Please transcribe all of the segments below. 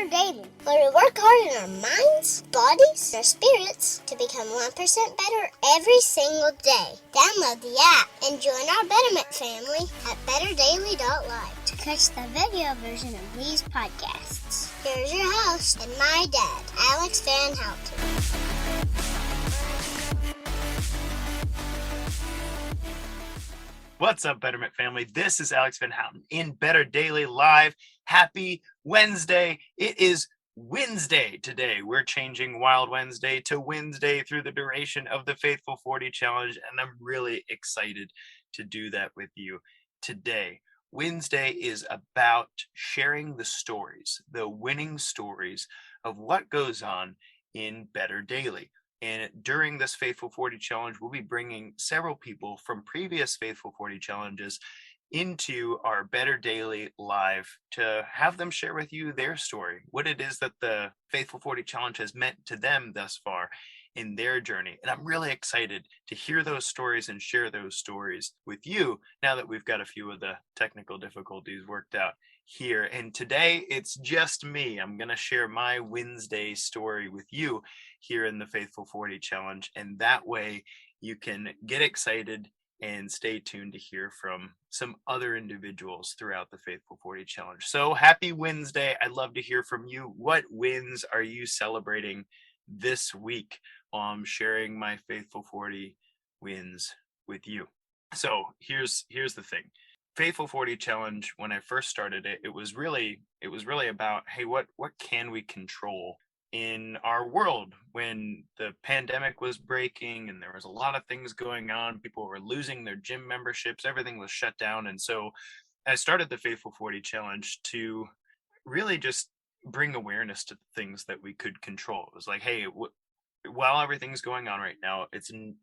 better daily, where we work hard in our minds, bodies, and our spirits to become 1% better every single day. Download the app and join our Betterment family at betterdaily.live to catch the video version of these podcasts. Here's your host and my dad, Alex Van Houten. What's up, Betterment family? This is Alex Van Houten in Better Daily Live. Happy Wednesday. It is WINSDAY today. We're changing Wild Wednesday to WINSDAY through the duration of the Faithful 40 Challenge, and I'm really excited to do that with you today. WINSDAY is about sharing the stories, the winning stories of what goes on in Better Daily. And during this Faithful 40 Challenge, we'll be bringing several people from previous Faithful 40 Challenges into our Better Daily Live to have them share with you their story, what it is that the Faithful 40 Challenge has meant to them thus far in their journey. And I'm really excited to hear those stories and share those stories with you now that we've got a few of the technical difficulties worked out here. And today it's just me. I'm going to share my WINSDAY story with you here in the Faithful 40 Challenge. And that way you can get excited and stay tuned to hear from some other individuals throughout the Faithful 40 Challenge. So happy WINSDAY. I'd love to hear from you. What wins are you celebrating this week? I'm sharing my Faithful 40 wins with you. So here's the thing. Faithful 40 Challenge, when I first started it, it was really about, hey, what can we control in our world when the pandemic was breaking and there was a lot of things going on? People were losing their gym memberships, everything was shut down. And so I started the Faithful 40 Challenge to really just bring awareness to things that we could control. It was like, hey, while everything's going on right now,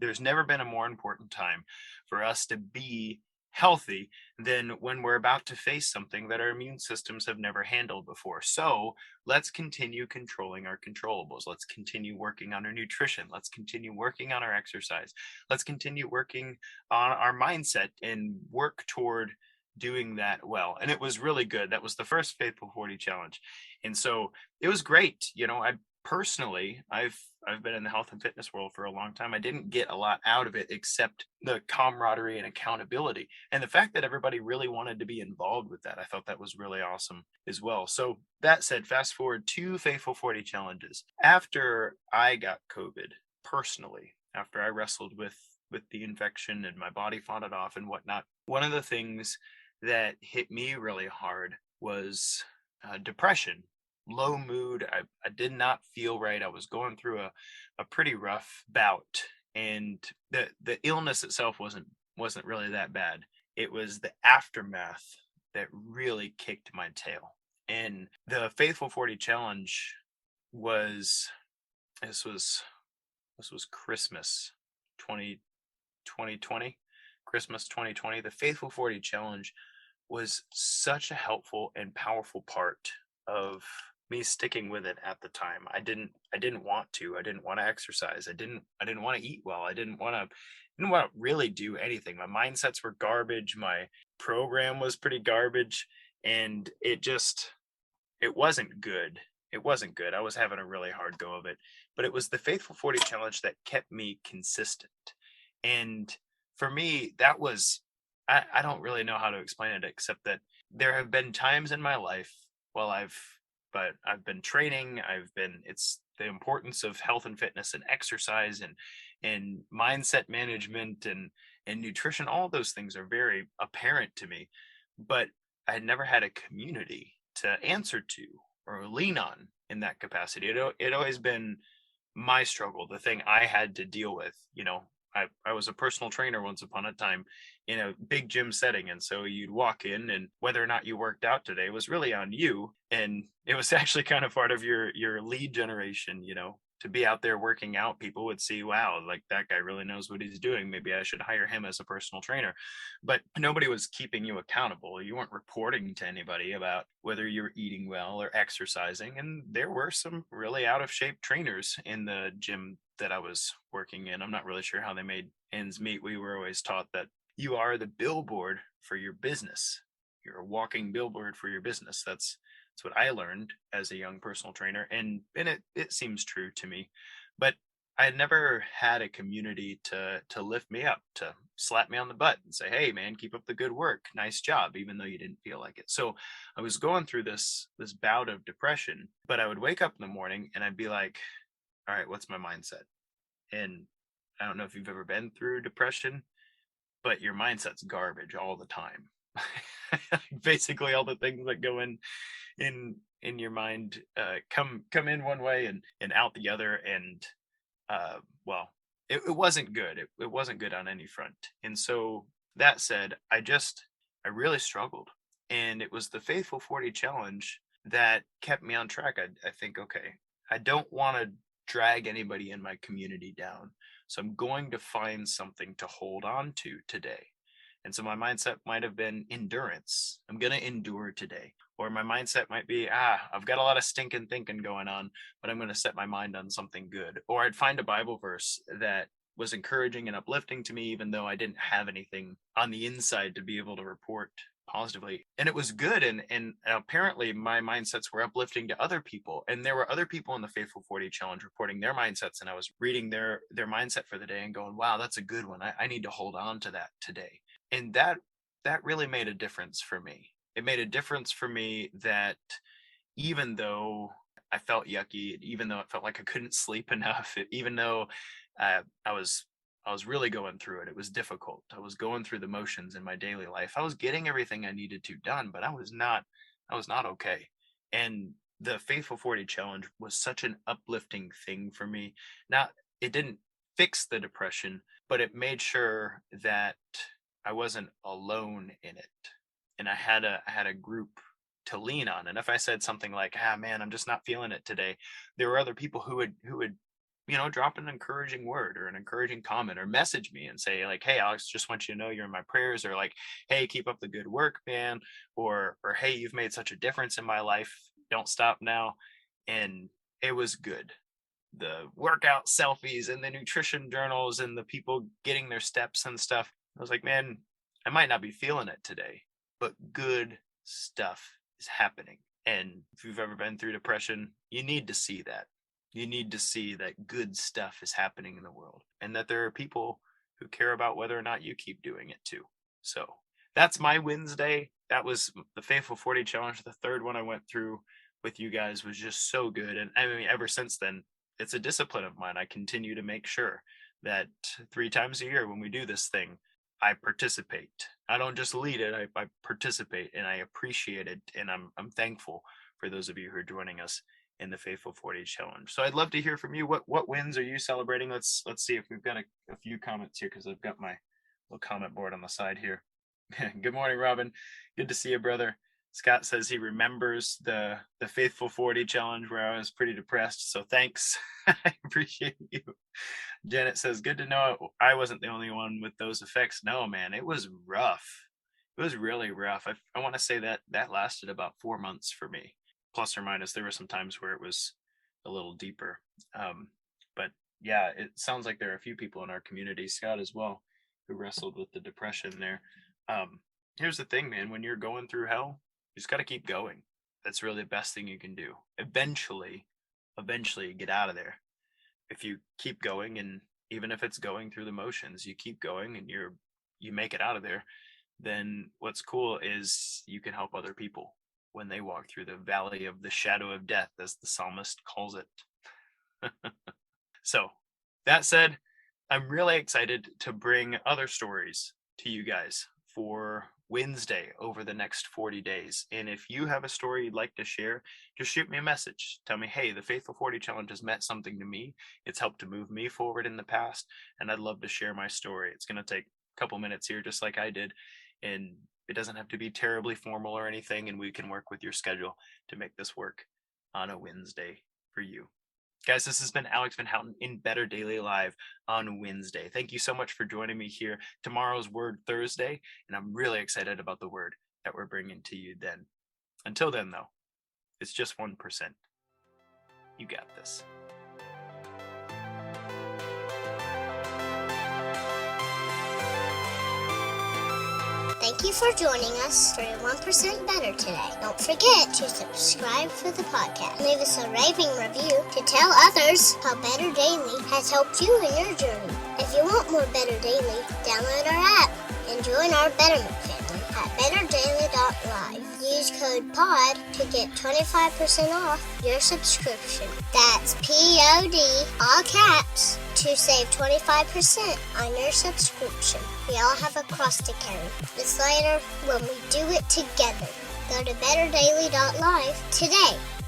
there's never been a more important time for us to be healthy than when we're about to face something that our immune systems have never handled before. So let's continue controlling our controllables. Let's continue working on our nutrition. Let's continue working on our exercise. Let's continue working on our mindset and work toward doing that well. And it was really good. That was the first Faithful 40 Challenge. And so it was great. You know, I've been in the health and fitness world for a long time. I didn't get a lot out of it except the camaraderie and accountability. And the fact that everybody really wanted to be involved with that, I thought that was really awesome as well. So that said, fast forward to Faithful 40 Challenges. After I got COVID personally, after I wrestled with the infection and my body fought it off and whatnot, one of the things that hit me really hard was depression. Low mood. I did not feel right. I was going through a pretty rough bout, and the illness itself wasn't really that bad. It was the aftermath that really kicked my tail. And the Faithful 40 Challenge was Christmas 2020. Christmas 2020. The Faithful 40 Challenge was such a helpful and powerful part of me sticking with it at the time. I didn't want to. I didn't want to exercise. I didn't want to eat well. I didn't want to really do anything. My mindsets were garbage. My program was pretty garbage, and it wasn't good. It wasn't good. I was having a really hard go of it. But it was the Faithful 40 Challenge that kept me consistent. And for me, that was I don't really know how to explain it, except that there have been times in my life while I've been training, it's the importance of health and fitness and exercise and mindset management and nutrition. All those things are very apparent to me, but I had never had a community to answer to or lean on in that capacity. It always been my struggle, the thing I had to deal with. You know, I was a personal trainer once upon a time in a big gym setting. And so you'd walk in, and whether or not you worked out today was really on you. And it was actually kind of part of your lead generation, you know, to be out there working out. People would see, wow, like that guy really knows what he's doing. Maybe I should hire him as a personal trainer. But nobody was keeping you accountable. You weren't reporting to anybody about whether you were eating well or exercising. And there were some really out of shape trainers in the gym that I was working in. I'm not really sure how they made ends meet. We were always taught that you are the billboard for your business. You're a walking billboard for your business. That's It's what I learned as a young personal trainer, and it seems true to me. But I had never had a community to lift me up, to slap me on the butt and say, "Hey, man, keep up the good work. Nice job," even though you didn't feel like it. So I was going through this bout of depression, but I would wake up in the morning and I'd be like, "All right, what's my mindset?" And I don't know if you've ever been through depression, but your mindset's garbage all the time. Basically, all the things that go in your mind come in one way and out the other, and well, it wasn't good. It wasn't good on any front. And so that said, I really struggled, and it was the Faithful 40 challenge that kept me on track. I think, okay, I don't want to drag anybody in my community down, so I'm going to find something to hold on to today. And so my mindset might have been endurance. I'm going to endure today. Or my mindset might be, I've got a lot of stinking thinking going on, but I'm going to set my mind on something good. Or I'd find a Bible verse that was encouraging and uplifting to me, even though I didn't have anything on the inside to be able to report positively. And it was good. And apparently my mindsets were uplifting to other people. And there were other people in the Faithful 40 challenge reporting their mindsets. And I was reading their mindset for the day and going, wow, that's a good one. I need to hold on to that today. And that really made a difference for me. It made a difference for me that even though I felt yucky, even though it felt like I couldn't sleep enough, even though I was really going through it, it was difficult. I was going through the motions in my daily life. I was getting everything I needed to done, but I was not okay. And the Faithful 40 challenge was such an uplifting thing for me. Now, it didn't fix the depression, but it made sure that I wasn't alone in it, and I had a group to lean on. And if I said something like, man, I'm just not feeling it today," there were other people who would drop an encouraging word or an encouraging comment or message me and say like, "Hey, Alex, just want you to know you're in my prayers," or like, "Hey, keep up the good work, man," or "Hey, you've made such a difference in my life. Don't stop now." And it was good. The workout selfies and the nutrition journals and the people getting their steps and stuff. I was like, man, I might not be feeling it today, but good stuff is happening. And if you've ever been through depression, you need to see that. You need to see that good stuff is happening in the world, and that there are people who care about whether or not you keep doing it too. So that's my Wednesday. That was the Faithful 40 challenge. The third one I went through with you guys was just so good. And I mean, ever since then, it's a discipline of mine. I continue to make sure that 3 times a year when we do this thing, I participate. I don't just lead it, I participate, and I appreciate it. And I'm thankful for those of you who are joining us in the Faithful 40 challenge. So I'd love to hear from you. What wins are you celebrating? Let's see if we've got a few comments here, because I've got my little comment board on the side here. Good morning, Robin. Good to see you, brother. Scott says he remembers the Faithful 40 challenge where I was pretty depressed. So thanks. I appreciate you. Janet says, good to know I wasn't the only one with those effects. No, man, it was rough. It was really rough. I want to say that lasted about 4 months for me, plus or minus. There were some times where it was a little deeper. But yeah, it sounds like there are a few people in our community, Scott as well, who wrestled with the depression there. Here's the thing, man, when you're going through hell, you just got to keep going. That's really the best thing you can do. Eventually get out of there. If you keep going, and even if it's going through the motions, you keep going and you make it out of there, then what's cool is you can help other people when they walk through the valley of the shadow of death, as the psalmist calls it. So that said, I'm really excited to bring other stories to you guys for Wednesday over the next 40 days. And if you have a story you'd like to share, just shoot me a message. Tell me, hey, the Faithful 40 challenge has meant something to me. It's helped to move me forward in the past, and I'd love to share my story. It's going to take a couple minutes here, just like I did. And it doesn't have to be terribly formal or anything, and we can work with your schedule to make this work on a Wednesday for you. Guys, this has been Alex Van Houten in Better Daily Live on Wednesday. Thank you so much for joining me here. Tomorrow's Word Thursday, and I'm really excited about the word that we're bringing to you then. Until then, though, it's just 1%. You got this. Thank you for joining us for your 1% Better today. Don't forget to subscribe for the podcast. Leave us a raving review to tell others how Better Daily has helped you in your journey. If you want more Better Daily, download our app and join our Betterment family at betterdaily.live. Use code POD to get 25% off your subscription. That's POD, all caps, to save 25% on your subscription. We all have a cross to carry. It's lighter when we do it together. Go to betterdaily.live today.